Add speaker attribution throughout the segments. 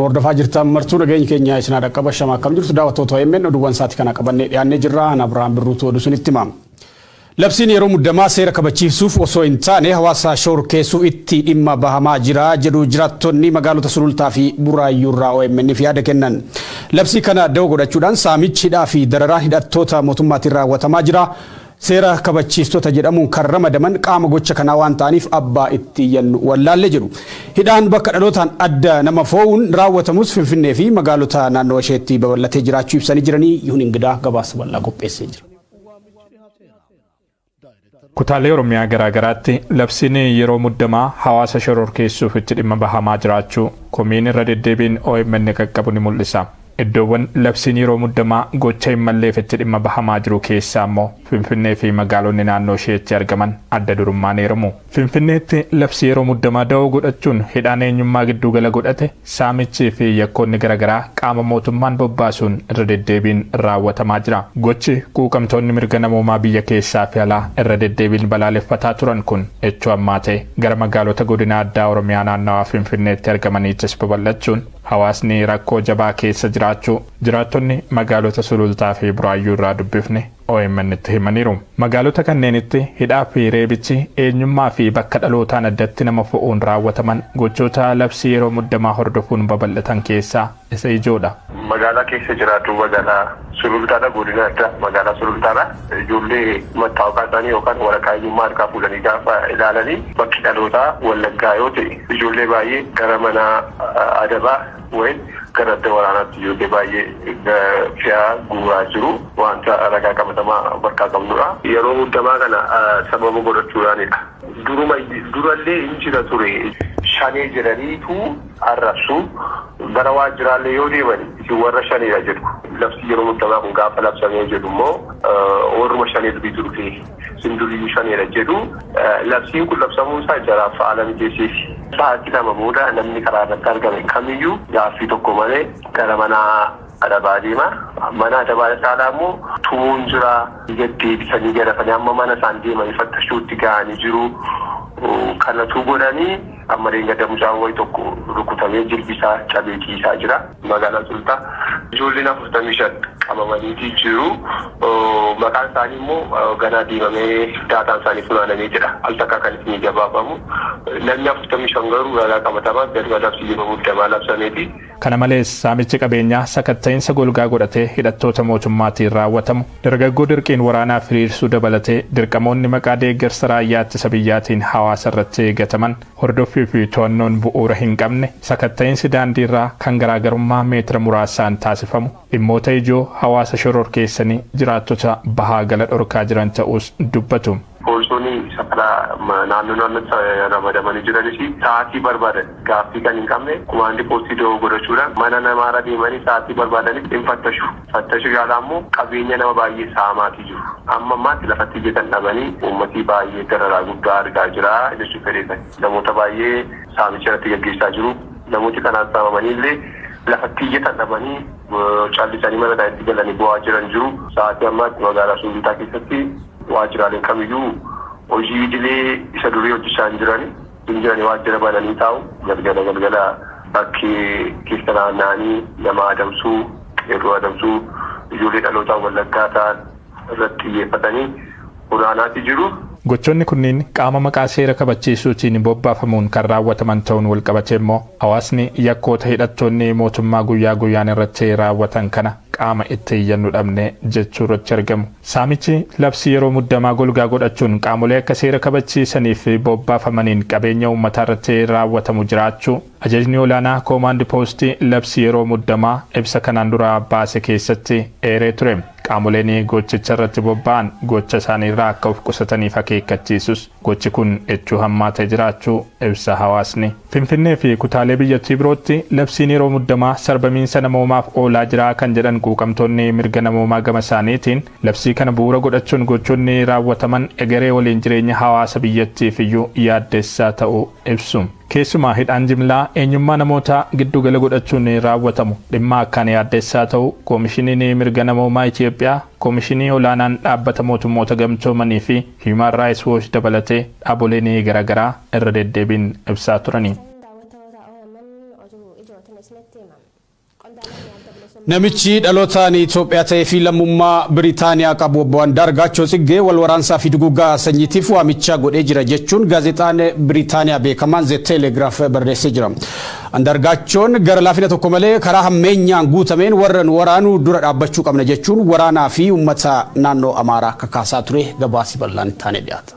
Speaker 1: Hordofaa jirtan martuu nageenya keenya isin dhaqqaba shama akkam jirtu daawwattoota OMN oduuwwan isaati kana qabannee dhiyaannee jirra. Abrahaam Birruutu oduu sunitti hima. Labsiin yeroo muddamaa seera kabachiisuuf osoo hin taane hawaasa shororkeessuu itti dhimma bahamaa jira jedhu jiraattonni magaalota Sulultaa fi Buraayyuurraa OMN'if yaada kennan. Labsii kana da'oo godhachuudhaan saamichi hidhaa fi dararaan hidhattoota mootummaatiin raawwatamaa jira. Seera kabachiistota jedhamuun kan ramadaman qaama gocha kanaa waan ta'aniif abbaa itti iyyannu wallaalle jedhu. Hidhaan bakka dhalootaan adda nama fo'uun raawwatamus Finfinnee fi magaalota naannoo isheetti babal'atee jiraachuu ibsanii jiranii Yuun Ingidaa gabaasa bal'aa qopheessee jira.
Speaker 2: Kutaalee Oromiyaa garaagaraatti labsiin yeroo muddamaa hawaasa shororkeessuuf itti dhimma bahamaa jiraachuu komiin irra deddeebiin OMN qaqqabu ni mul'isa. Iddoowwan labsiin yeroo muddamaa gocha hin malleef itti dhimma bahamaa jiru keessaa immoo Finfinnee fi magaalonni naannoo isheetti argaman adda durummaan heeramu. Finfinneetti labsii yeroo muddamaa da'oo godhachuun hidhaan eenyummaa giddugala godhate saamichii fi yakkoonni garaagaraa qaama mootummaan bobbaasuun irra deddeebiin raawwatamaa jira. Gochi quuqamtoonni mirga namoomaa biyya keessaa fi alaa irra deddeebiin balaaleffataa turan kun echuu ammaa ta'e gara magaalota godina addaa Oromiyaa naannawaa Finfinneetti argamaniittis babal'achuun hawaasni rakkoo jabaa keessa jiraachuu jiraattonni magaalota Sulultaa fi Buraayyuu irraa dubbifne OMN itti himaniiru. Magaalota kanneenitti hidhaa fi reebichi eenyummaa fi bakka dhalootaan addatti nama fo'uun raawwataman gochoota labsii yeroo muddamaa hordofuun babal'atan keessaa isa ijoodha.
Speaker 3: Magaalaa keessa jiraatu magaalaa Sulultaadha godina addaa magaalaa Sulultaadha. Ijoollee mattaawqaa isaanii yookaan waraqaa eenyummaa harkaa fuudhanii gaafa ilaalanii bakki dhalootaa Wallaggaa yoo ta'e ijoollee baay'ee gara mana adabaa wayin gara adda waraanaatti ijoollee baay'ee fe'aa guuraa jiru wanta ragaa qabatamaa bakka qabnudha. Yeroo muddamaa kana sababa godhachuudhaanidha. Durallee hin jira ture shanee jedhaniitu arrabsu gara waajjiraalee yoo deeman isin warra shaneedha jedhu. Labsii yeroo muddamaa kun gaafa labsamee jedhu immoo warruma shanee dubiitu dhufe sindurii shaneedha jedhu. Labsiin kun labsamuu isaa jaraaf haala mijeesseefi. Sa'aatii lama booda namni karaa irratti argame kamiyyuu gaaffii tokko malee gara mana adabaa deema. Mana adabaa caalaa immoo tuun jira deebisanii gadafanii amma mana isaan deemanii fattashuutti ga'anii jiru. Kanatu godhanii amma reengada mucaan wayii tokko rukutamee jilbisaa cabee ciisaa jira. Magaalaa Sulultaa ijoolleen 45 qabamanii jiru. Maqaan isaanii immoo ganaa diimamee daataan isaanii funaanamee jira. Al takkaa kan itti gabaafamu. Namni 45 garuu ragaa qabatamaa gadi labsii yeroo muddamaa labsameeti.
Speaker 2: Kana malees saamichi qabeenyaa sakatta'insa golgaa godhatee hidhattoota mootummaatiin raawwatamu dargaggoo dirqiin waraanaa firiirsuu dabalatee dirqamoonni maqaa deeggarsa raayyaa ittisa biyyaatiin hawaasa irratti eegataman hordoffii fi to'annoon bu'uura hin qabne sakatta'insi daandiirraa kan garaagarummaa meetira muraasaan taasifamu dhimmoota ijoo hawaasa shororkeessanii jiraattota bahaa gala dhorkaa jiran ta'us dubbatu.
Speaker 3: Poolisoonni safaraa naannoo ramadamanii jiranis sa'aatii barbaadan gaaffii kan hin qabne kumaandii poostii da'oo godhachuudhaan mana namaarra deemanii sa'aatii barbaadaniif hin fattashu. Fattashu yaalaa immoo qabeenya nama baay'ee saamaatii jiru. Amma ammaatti lafatti ijjatan dhabanii uummatii baay'ee dararaa guddaa argaa jira jechuun fedheetan. Namoota baay'ee saamicha irratti gaggeessaa jiru. Namooti kanaan saamamanii illee lafatti ijjatan dhabanii callisanii mana isaaniitti galanii bu'aa jiran jiru. Sa'aatii ammaatti magaalaa Sulultaa keessatti waajjiraaleen kamiyyuu hojii idilee isa durii hojjechaa hin jirani waajjira bananii taa'u galgala bakkee keessa naanna'anii nama adamsuu qeerroo adamsuu ijoollee dhalootaa Wallaggaa ta'an irratti xiyyeeffatanii olaanaatti jiru.
Speaker 2: Gochoonni kunniin qaama maqaa seera kabachiisuutiin bobbaafamuun kan raawwataman ta'uun walqabatee immoo hawaasni yakkoota hidhattoonni mootummaa guyyaa guyyaan irratti raawwatan kana qaama itti iyyannu dhabne jechuu irratti argamu. Saamichi labsii yeroo muddamaa golgaa godhachuun qaamolee akka seera kabachiisaniif bobbaafamaniin qabeenya uummataa irratti raawwatamu jiraachuu ajajni olaanaa koomaandi poostii labsii yeroo muddamaa ibsa kanaan dura baase keessatti eeree ture. Qaamoleen gochicha irratti bobba'an gocha isaanii irraa akka of qusataniif akeekkachiisus gochi kun echuu hammaatee jiraachuu ibsa hawaasni. Finfinnee fi kutaalee biyyattii birootti labsiin yeroo muddamaa sarbamiinsa namoomaaf oolaa jira kan jedhan quuqamtoonni mirga namoomaa gama isaaniitiin labsii kana bu'uura godhachuun gochoonni raawwataman egeree waliin jireenya hawaasa biyyattiif iyyuu yaaddeessaa ta'uu ibsu. Keessumaa hidhaan jimlaa eenyummaa namoota giddugala godhachuun raawwatamu dhimma akkaan yaaddeessaa ta'uu koomishiniin mirga namoomaa Itoophiyaa koomishinii olaanaan dhaabbata mootummoota gamtoomanii fi Human Rights Watch dabalatee dhaaboleen garaagaraa irra deddeebiin ibsaa turani.
Speaker 1: Namichi dhalootaan Itoophiyaa ta'ee fi lammummaa Biriitaaniyaa qabu obbo Andaargaachoo Tsiggee wal waraansaa fi duguuggaa sanyiitiif waamicha godhee jira jechuun gaazexaan Biriitaaniyaa beekamaan The Telegraph barreessee jira. Andaargaachoon gara laafina tokko malee karaa hammeenyaan guutameen warran waraanuu dura dhaabbachuu qabna jechuun waraanaa fi uummata naannoo Amaaraa kakaasaa ture gabaasi bal'aan ittaanee dhiyaata.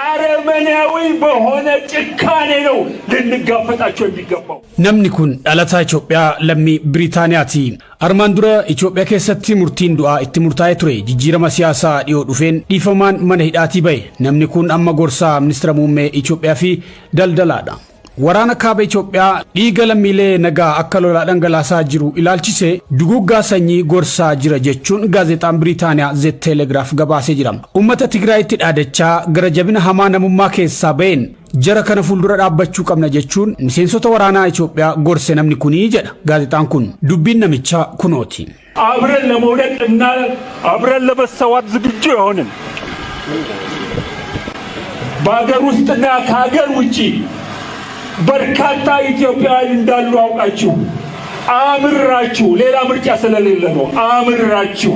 Speaker 4: አረመኔያዊ በሆነ ጭካኔ ነው ልንጋፈጣቸው የሚገባው
Speaker 1: namni kun dhalataa Itoophiyaa lammii Biriitaaniyaati. Armaan dura Itoophiyaa keessatti murtiin du'aa itti murtaa'ee ture jijjiirama siyaasaa dhiyoo dhufeen dhiifamaan mana hidhaatii ba'e. Namni kun amma gorsaa ministeera muummee Itoophiyaa fi daldalaadha. Waraana kaaba Itoophiyaa dhiiga lammiilee nagaa akka lolaa dhangalaasaa jiru ilaalchisee duguuggaa sanyii gorsaa jira jechuun gaazexaan Biriitaaniyaa The Telegraph gabaasee jira. Uummata Tigraayitti dhaadachaa gara jabina hamaa namummaa keessaa ba'een jara kana fuuldura dhaabbachuu qabna jechuun miseensota waraanaa Itoophiyaa gorse namni kunii jedha gaazexaan kun. Dubbiin namichaa kunooti.
Speaker 4: አብረን ለመውደቅ እና አብረን ለመሰዋት ዝግጁ የሆንን በአገር ውስጥና ከሀገር ውጪ በርካታ ኢትዮጵያውያን እንዳሉ አውቃችሁ አምራችሁ ሌላ ምርጫ ስለሌለ ነው አምራችሁ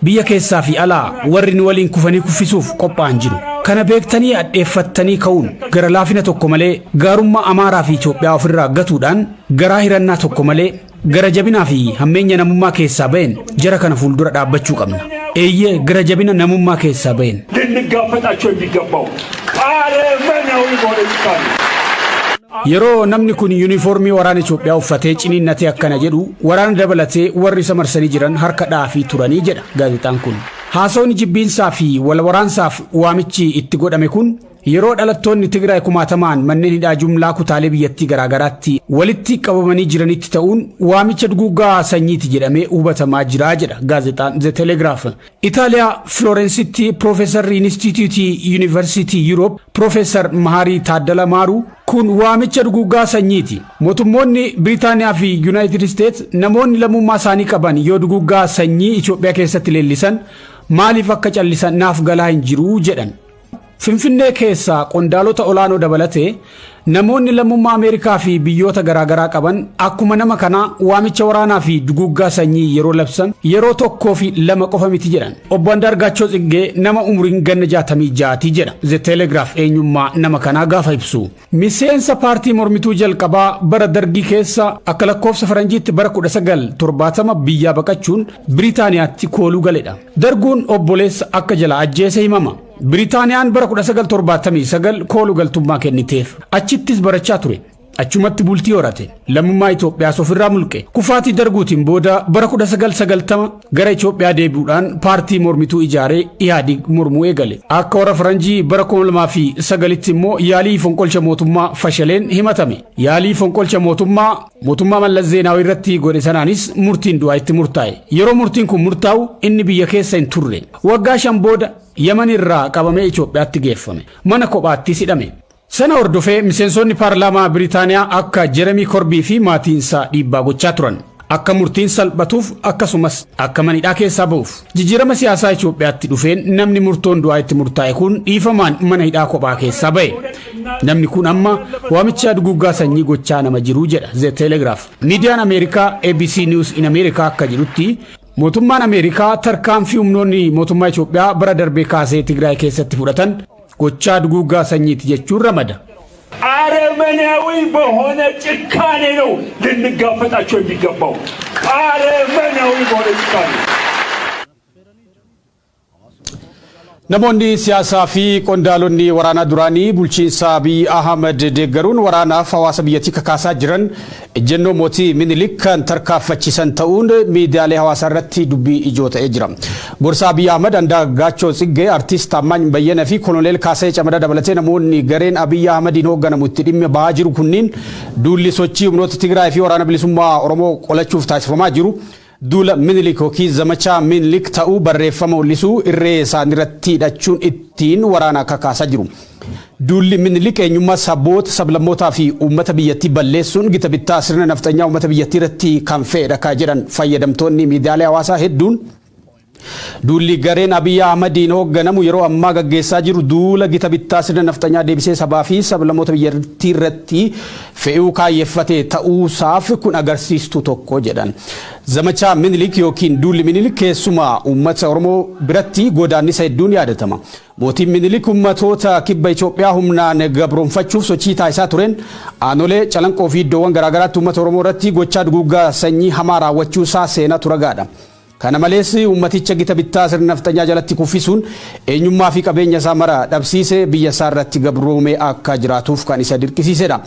Speaker 1: biyya keessaa fi alaa warri nu waliin kufanii kuffisuuf qophaa'an jiru. Kana beektanii addeeffattanii ka'uun gara laafina tokko malee gaarummaa Amaaraa fi Itoophiyaa ofirraa gatuudhaan garaa hirannaa tokko malee gara jabinaa fi hammeenya namummaa keessaa ba'een jara kana fuuldura dhaabbachuu qabna. Eeyyee gara jabina namummaa keessaa ba'een
Speaker 4: ልንጋፈጣቸው የሚገባው አረመኔያዊ በሆነ ጭካኔ
Speaker 1: yeroo namni kun yuunifoormii waraana Itoophiyaa uffatee ciniinnatee akkana jedhu waraana dabalatee warri isa marsanii jiran harka dhaafii turanii jedha gaazexaan kun. Haasawni jibbiinsaa fi wal waraansaaf waamichi itti godhame kun yeroo dhalattoonni Tigraay kumaatamaan manneen hidhaa jumlaa kutaalee biyyattii garaagaraatti walitti qabamanii jiranitti ta'uun waamicha duguuggaa sanyiiti jedhamee hubatamaa jira jedha gaazexaan The Telegraph. Itaaliyaa Florensity Professor Institute University Europe Professor Maaraattee Maaruu kun waamicha duguuggaa sanyiiti. Mootummoonni Biriitaaniyaa fi United States namoonni lammummaa isaanii qaban yoo duguuggaa sanyii Itoophiyaa keessatti leellisan maaliif akka callisan naaf galaa hin jiru jedhan. Finfinnee keessaa qondaalota olaanoo dabalatee namoonni lammummaa Ameerikaa fi biyyoota garaagaraa qaban akkuma nama kanaa waamicha waraanaa fi duguuggaa sanyii yeroo labsan yeroo tokkoo fi lama qofa miti jedhan. Obbo Andaargaachoo Tsiggee nama umriin ganna 66 jedha The Telegraph eenyummaa nama kanaa gaafa ibsu. Miseensa paartii mormituu jalqabaa bara dargii keessa akka lakkoofsa faranjiitti bara 1970 biyyaa baqachuun Biriitaaniyaatti kooluu galedha. Darguun obboleessa akka jala ajjeese himama. Biriitaaniyaan bara 1979 kooluu galtummaa kenniteef achittis barachaa ture. Achumatti bultii horate. Lammummaa Itoophiyaa ofirraa mulqe. Kufaatii darguutiin booda bara 1990 gara Itoophiyaa deebi'uudhaan paartii mormituu ijaaree Ihaadig mormuu eegale. Akka warra faranjii bara 2009tti immoo yaalii fonqolcha mootummaa fashaleen himatame. Yaalii fonqolcha mootummaa Mallas Zeenaawii irratti godhe sanaanis murtiin du'aa itti murtaa'e. Yeroo murtiin kun murtaa'u inni biyya keessa hin turre. Waggaa 5 booda Yaman irraa qabamee Itoophiyaatti geeffame. Mana kophaatti hidhame. Sana hordofee miseensonni paarlaamaa Biriitaaniyaa akka Jeremii Korbii fi maatiinsaa dhiibbaa gochaa turan. Akka murtiin salphatuuf akkasumas akka manidhaa keessaa ba'uuf. Jijjiirama siyaasaa Itoophiyaatti dhufeen namni murtoon du'aa itti murtaa'e kun dhiifamaan mana hidhaa kophaa keessaa ba'e. Namni kun amma waamicha duguuggaa sanyii gochaa nama jiru jedha The Telegraph. Miidiyaan Ameerikaa ABC News in America akka jedhutti mootummaan Ameerikaa tarkaanfii humnoonni mootummaa Itoophiyaa bara darbee kaasee Tigraay keessatti fudhatan gochaa duguuggaa sanyiiti jechuun ramada.
Speaker 4: አረመኔያዊ በሆነ ጭካኔ ነው ልንጋፈጣቸው የሚገባው አረመኔያዊ በሆነ ጭካኔ
Speaker 1: namoonni siyaasaa fi qondaalonni waraanaa duraanii bulchiinsa Abiy Ahmed deeggaruun waraanaaf hawaasa biyyattii kakaasaa jiran ejjennoo mootii Minilik kan tarkaanfachiisan ta'uun miidiyaalee hawaasaa irratti dubbii ijoo ta'ee jira. Gorsa Abiy Ahmed Andaargaachoo Tsiggee artiist Taammaany Bayyanaa fi koloneel Kaasee Camadaa dabalatee namoonni gareen Abiy Ahmediin hoogganamu itti dhimma bahaa jiru kunniin duulli sochii humnoota Tigraay fi waraana bilisummaa Oromoo qolachuuf taasifamaa jiru. Duula Minilik yookiin zamacha Minilik ta'uu barreeffama mul'isu irree isaan irratti hidhachuun ittiin waraana kakaasaa jiru. Duulli Minilik eenyummaa saboota sablammootaa fi uummata biyyattii balleessuun gita bittaa sirna nafxanyaa uummata biyyattii irratti kan fe'edha kan jedhan fayyadamtoonni miidiyaalee hawaasaa hedduun Duulli gareen Abiyyi Ahmadiin hoogganamu yeroo ammaa gaggeessaa jiru duula gita bittaa sirna nafxanyaa deebisee sabaa fi sablammoota biyyattii irratti fe'uu kaayyeffate ta'uusaaf kun agarsiistuu tokko jedhan. Zamachaa Minilik yookiin duulli Minilik keessumaa uummata Oromoo biratti godaannisa hedduun yaadatama. Mootiin Minilik uummatoota kibba Itoophiyaa humnaan gabroonfachuuf sochii taasisaa tureen aanolee calanqoo fi iddoowwan garaagaraatti uummata Oromoo irratti gochaa duguuggaa sanyii hamaa raawwachuusaa seenatu ragaadha. Kana malees ummaticha gita bittaa sirna nafxanyaa jalatti kuffisuun eenyummaa fi qabeenya isaa mara dhabsiisee biyya isaa irratti gabroomee akka jiraatuuf kan isa dirqisiisedha.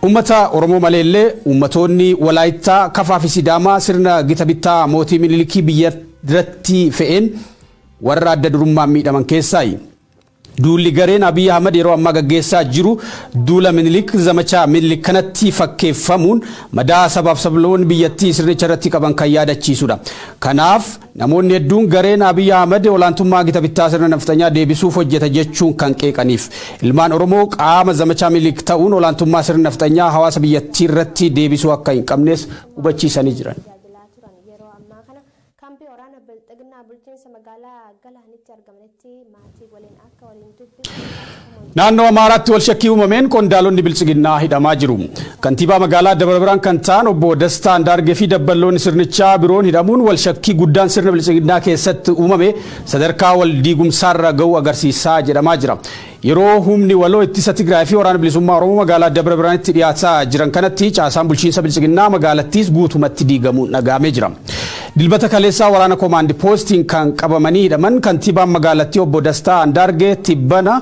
Speaker 1: Ummata Oromoo maleellee ummatoonni Walaayittaa, Kafaa fi Sidaamaa sirna gita bittaa mootii Minilikii biyya irratti fe'een warra adda durummaan miidhaman keessaayi. Duulli gareen Abiyyi Ahmad yeroo ammaa gaggeessaa jiru duula Minilik zamachaa Minilik kanatti fakkeeffamuun madaa sabaaf sabloon biyyattii sirnicha irratti qaban kan yaadachiisudha. Kanaaf namoonni hedduun gareen Abiyyi Ahmad olaantummaa gita bittaa sirna nafxanyaa deebisuuf hojjeta jechuun kan qeeqaniif ilmaan Oromoo qaama zamachaa Minilik ta'uun olaantummaa sirna nafxanyaa hawaasa biyyattii irratti deebisuu akka hin qabnes hubachiisanii jiran. Naannoo Maaraattee wal shakkii uumameen qondaalonni bilchiginnaa hidhamaa jiru. Kantiibaa magaalaa Dabra Biraan kan ta'an obbo Dastaa Andaargee fi dabballoonni sirnichaa biroon hidhamuun wal shakkii guddaan sirna bilchiginnaa keessatti uumame sadarkaa wal diigumsaarra ga'u agarsiisaa jedhamaa jira. Yeroo humni waloo ittisa Tigraay fi waraana bilisummaa Oromoo magaalaa Dabra Biraanitti dhiyaataa jiran kanatti caasaan bulchiinsa bilchiginnaa magaalattiis guutumatti diigamuun dhagahamee jira. Dilbata kaleessaa waraana koomaandi poostiin kan qabamanii hidhaman kantiibaan magaalattii obbo Dastaa Andaargee tibbana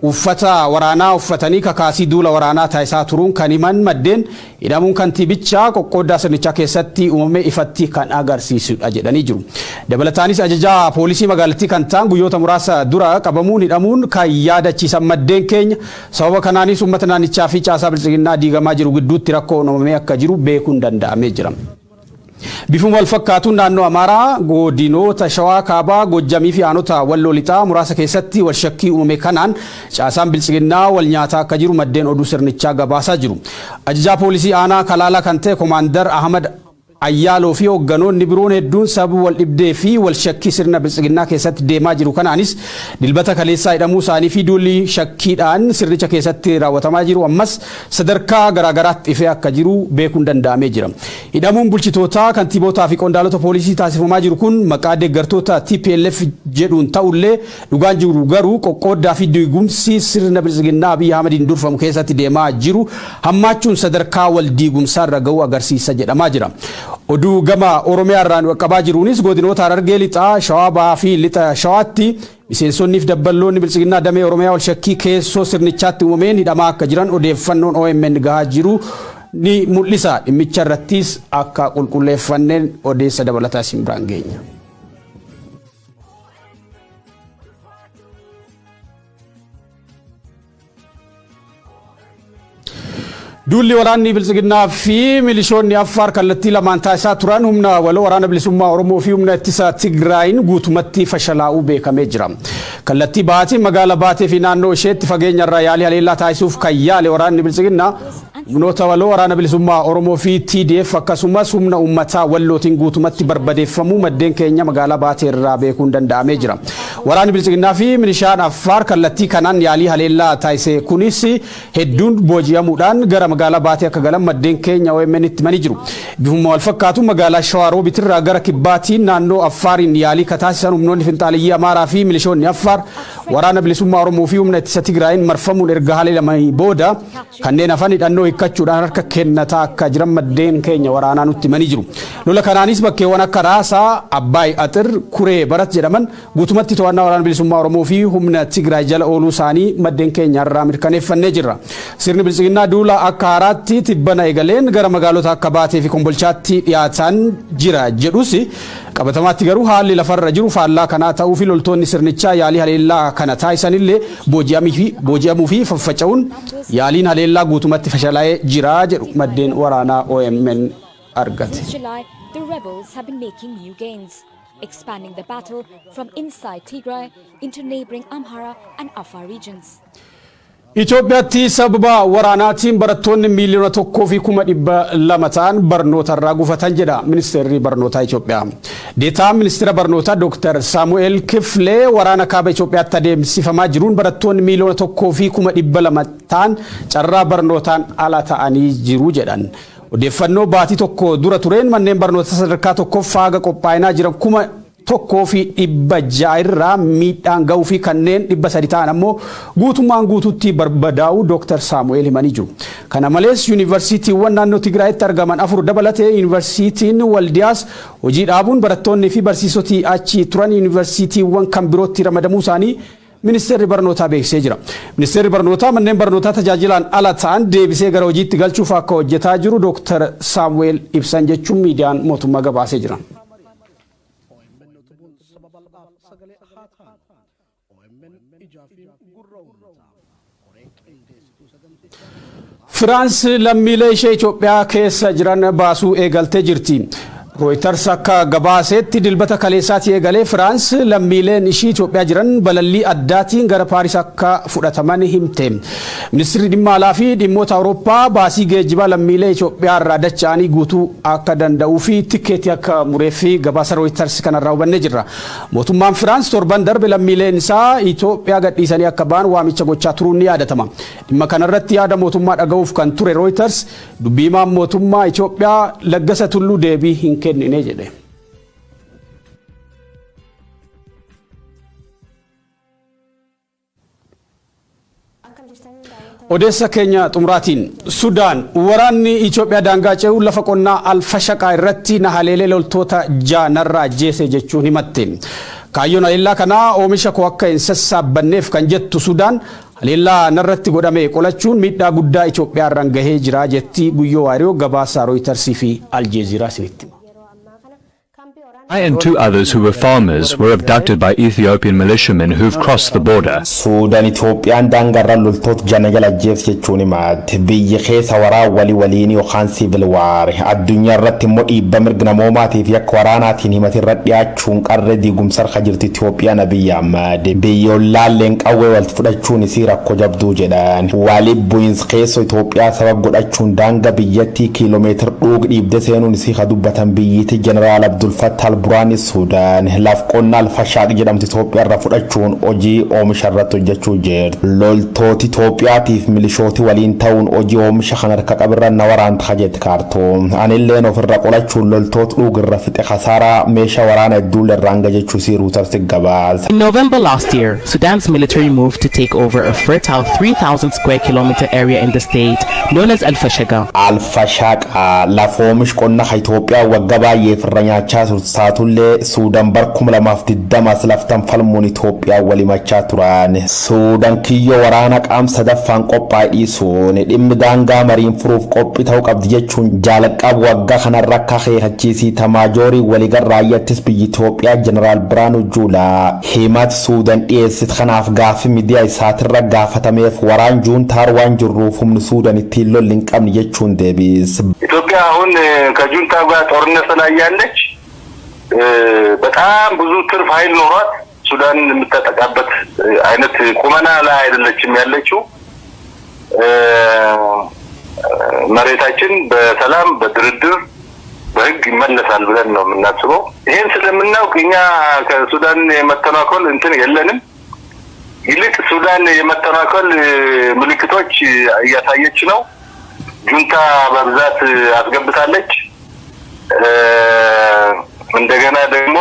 Speaker 1: uffata waraanaa uffatanii kakaasii duula waraanaa taasisaa turuun kan himan maddeen hidhamuun kantiibichaa qoqqooddaa sirnichaa keessatti uumame ifatti kan agarsiisudha jedhanii jiru. Dabalataanis ajajaa poolisii magaalattii kan ta'an guyyoota muraasa dura qabamuun hidhamuun kan yaadachiisan maddeen keenya sababa kanaanis uummata naannichaa fi caasaa bilchiginnaa diigamaa jiru gidduutti rakkoo uumamee akka jiru beekuun danda'amee jira. Bifuma wal fakkaatuun naannoo Amaaraa godinoota Shawaa Kaabaa Gojjamii fi aanota Walloo Lixaa muraasa keessatti wal shakkii uumame kanaan caasaan bilchiginnaa wal nyaataa akka jiru maddeen oduu sirnichaa gabaasaa jiru. Ajajaa poolisii aanaa Kalaalaa kan ta'e Komaandar Ahmad Ayyaaloo fi hoogganoonni biroon hedduun sababa wal dhibdee fi wal shakkii sirna bilchiginnaa keessatti deemaa jiru kanaanis dilbata kaleessaa hidhamuu isaanii fi duulli shakkiidhaan sirnicha keessatti raawwatamaa jiru ammas sadarkaa garaagaraatti ifee akka jiru beekuun danda'amee jira. Hidhamuun bulchitootaa kantiibootaa fi qondaalota poolisii taasifamaa jiru kun maqaa deeggartoota TPLF jedhuun ta'ullee dhugaan jiru garuu qoqqooddaa fi diigumsi sirna bilchiginnaa Abiyyi Ahmadiin durfamu keessatti deemaa jiru hammaachuun sadarkaa wal diigumsaarra ga'u agarsiisa jedhamaa jira. Oduu gama Oromiyaa irraan qabaa jiruunis godinoota Harargee Lixaa, Shawaa Bahaa fi Lixa Shawaatti miseensonnii fi dabballoonni bilchiginnaa damee Oromiyaa wal shakkii keessoo sirnichaatti uumameen hidhamaa akka jiran odeeffannoon OMN gahaa jiru ni mul'isa. Dhimmicha irrattis akka qulqulleeffanneen odeessa dabalataa isin biraan geenya. Duulli waraanni bilchiginnaa fi milishoonni Affaar kallattii lamaan taasisaa turan humna waloo waraana bilisummaa Oromoo fi humna ittisa Tigraayin guutumatti fashalaa'uu beekamee jira. Kallattii Baatiin magaalaa Baatee fi naannoo isheetti fageenya irraa yaalii haleellaa taasisuuf kan yaale waraanni bilchiginnaa humnoota waloo waraana bilisummaa Oromoo fi TDF akkasumas humna uummataa Wallootiin guutumatti barbadeeffamuu maddeen keenya magaalaa Baatee irraa beekuun danda'amee jira. Waraanni bilchiginnaa fi milishaan Affaar kallattii kanaan yaalii haleellaa taasise kunis hedduun booji'amuudhaan gara magaalaa Baatee akka galan maddeen keenya OMN itti himanii jiru. Bifuma wal fakkaatu magaalaa Shawaaroobiit irraa gara Kibbaatiin naannoo Affaariin yaalii taasisan humnoonni finxaaliyyii Amaaraa fi milishoonni Affaar waraana bilisummaa Oromoo fi humna ittisa Tigraayin marfamuun erga haleelamanii booda kanneen hafan hidhannoo hiikkachuudhaan harka kennataa akka jiran maddeen keenya waraanaa nutti himanii jiru. Lola kanaanis bakkeewwan akka Raasaa, Abbaay Axir, Kuree Barat jedhaman guutumatti to'annaa waraana bilisummaa Oromoo fi humna Tigraay jala ooluu isaanii maddeen keenya irraa mirkaneeffannee jirra. Sirni bilchiginnaa duula akka haaraatti tibbana eegaleen gara magaalota akka Baatee fi Kombolchaatti dhiyaataan jira jedhus qabatamaatti garuu haalli lafarra jiru faallaa kanaa ta'uu fi loltoonni sirnichaa yaalii haleellaa kana taasisanillee booji'amuu fi faffaca'uun yaaliin haleellaa guutumatti fashalaa'ee jira jedhu maddeen waraanaa OMN argate.
Speaker 5: The rebels have been making new gains, expanding the battle from inside Tigray into neighboring Amhara and Afar regions.
Speaker 1: Itoophiyaatti sababa waraanaatiin barattoonni miiliyoona 1.200 ta'an barnoota irraa gufatan jedha ministeerri barnootaa Itoophiyaa. Deetaan ministeera barnootaa Dr. Saamu'eel Kiflee waraana kaaba Itoophiyaatti adeemsifamaa jiruun barattoonni miiliyoona 1.200 ta'an carraa barnootaan ala ta'anii jiru jedhan. Odeeffannoo baatii tokko dura tureen manneen barnoota sadarkaa tokkoffaa haga qophaa'inaa jiran 1,600 irraa miidhaan ga'uu fi kanneen 300 ta'an ammoo guutummaan guututti barbadaa'u Dr. Saamu'eel himanii jiru. Kana malees yuunivarsiitiiwwan naannoo Tigraayitti argaman 4 dabalatee yuunivarsiitiin Waldiyaas hojii dhaabuun barattoonni fi barsiisoti achi turan yuunivarsiitiiwwan kan birootti ramadamuu isaanii Ministeerri barnootaa beeksisee jira. Ministeerri barnootaa manneen barnootaa tajaajilaan ala ta'an deebisee gara hojiitti galchuuf akka hojjetaa jiru Dr. Saamu'eel ibsan jechuun miidiyaan mootummaa gabaasee jira. France lammiilee ishee Itoophiyaa keessa jiran baasuu eegaltee jirti. Reuters akka gabaasetti dilbata kaleessaatti eegalee France lammiileen ishee Itoophiyaa jiran balallii addaatiin gara Paaris akka fudhataman himte. Ministeerri dhimma alaa fi dhimmoota Awurooppaa baasii geejjibaa lammiilee Itoophiyaa irraa dacha'anii guutuu akka danda'uu fi tikeetii akka muree fi gabaasa Reuters kanarraa hubannee jirra. Mootummaan France torban darbe lammiileen isaa Itoophiyaa gadhiisanii akka ba'an waamicha gochaa turuun ni yaadatama. Dhimma kanarratti yaada mootummaa dhaga'uuf kan ture Reuters dubbii himaan mootummaa Itoophiyaa Laggasa Tulluu deebii hin kennine jedhe. Odeessa keenya xumuraatiin Sudaan waraanni Itoophiyaa daangaa ce'uu lafa qonnaa Alfashaqaa irratti nahaleelee loltoota jaanarraa ajjeese jechuun himatte. Kaayyoon haleellaa kanaa oomisha koo akka hin sassaabbanneef kan jettu Sudaan haleellaa narratti godhame qolachuun miidhaa guddaa Itoophiyaa irraan gahee jira jetti Guyyoo Waariyoo gabaasa Reuters fi Aljeeziraa sinitti.
Speaker 6: I and 2 others who were farmers were abducted by Ethiopian militiamen who've crossed the border.
Speaker 7: Sudan Itoophiyaan daangarra loltoota jana ajjeef jechuun himatte biyya keessa waraana waliin yookaan civil war addunyaa irratti immoo dhiibba mirga namoomaatiif yakka waraanaatiin himatirra dhiyaachuun qarree diigumsa harka jirti Itoophiyaan Abiy Ahmed biyyoon laalleen qawwee walitti fudhachuun isii rakkoo jabduu jedhan walii bu'iinsa keessa Itoophiyaa sabab godhachuun daangaa biyyattii kiiloomeetira dhuug dhiibde seenuun isii dubbatan biyyiti Jeneraal Abdul Fattah Buraani Sudan laf qonnaa Alfashaq jedhamtu Itoophiyaa irraa fudhachuun hojii oomisha irratti hojjechuu jirti. Loltooti Itoophiyaatiif milishooti waliin ta'uun hojii oomisha kan harka qabirran waraanta kajeet kaartoon. Anilleen ofirra qolachuun loltoota dhuugirra fixe khasaaraa meeshaa waraana hedduu irraan gajechuu si Reuters gabaasa.
Speaker 8: In November last year, Sudan's military moved to take over a fertile 3,000 square kilometer area in the state known as Alfashaq.
Speaker 7: Alfashaq lafa oomisha qonnaa Itoophiyaa waggaa baay'eef irra nyaachaa tursaatullee Sudan bar 2020 laftan falmuun Itoophiyaa walimachaa turan. Sudan kiyyoo waraana qaamsa daffaan qophaa'isuun dhimmi daangaa mariin furuuf qophii ta'uu qabdi jechuun jalqaba waggaa kanarra akka akeekachiisii tamaajorii waliigarraayyattis biyyi Itoophiyaa Jeneraal Biraanuu Juulaa himata Sudan dhiyeessite kanaaf gaaffii miidiyaa isaatirra gaafatameef waraan juuntaar waan jirruuf humni Sudan ittiin lolli hin qabne jechuun deebise.
Speaker 3: ኢትዮጵያ አሁን ከጁንታ ጋር ጦርነት ላይ ያለች በጣም ብዙ ትርፍ ኃይል ኖሯት ሱዳን የምትጠቃበት አይነት ቁመና ላይ አይደለችም ያለችው መሬታችን በሰላም በድርድር በህግ ይመለሳል ብለን ነው የምናስበው ይሄን ስለምናውቅ እኛ ከሱዳን የመተናኮል እንትን የለንም ይልቅ ሱዳን የመተናኮል ምልክቶች እያሳየች ነው ጁንታ በብዛት አስገብታለች እንደገና ደግሞ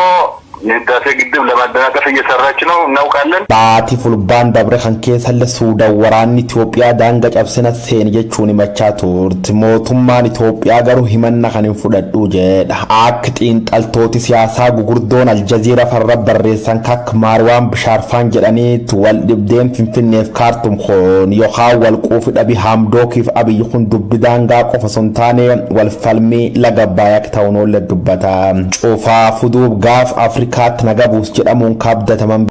Speaker 3: የህዳሴ ግድብ ለማደናቀፍ እየሰራች ነው እናውቃለን
Speaker 7: ባቲ ፉልባን ደብረ ከንኬሰ ለሱዳን ወራን ኢትዮጵያ ዳንጋ ጨብስነ ሴን ጀቹን መቻቱርት ሞቱማን ኢትዮጵያ ገሩ ሂመና ከነን ፉደዱ ጀዳ አክቲን ጠልቶቲ ሲያሳ ጉጉርዶን አልጀዚራ ፈረ በሬሰን ካክ ማርዋን ብሻርፋን ጀዳኒት ወልድብዴን ፍንፍኔፍ ካርቱም ኾን ዮኻ ወልቁፍ ደቢ ሃምዶኪፍ አብይ ኹን ዱብ ዳንጋ ቆፈሶንታኔ ወልፈልሚ ለገባያክ ታውኖ ለዱበታ ጮፋ ፉዱብ ጋፍ አፍሪካ kat nagabuus jedhamuun kaabdataman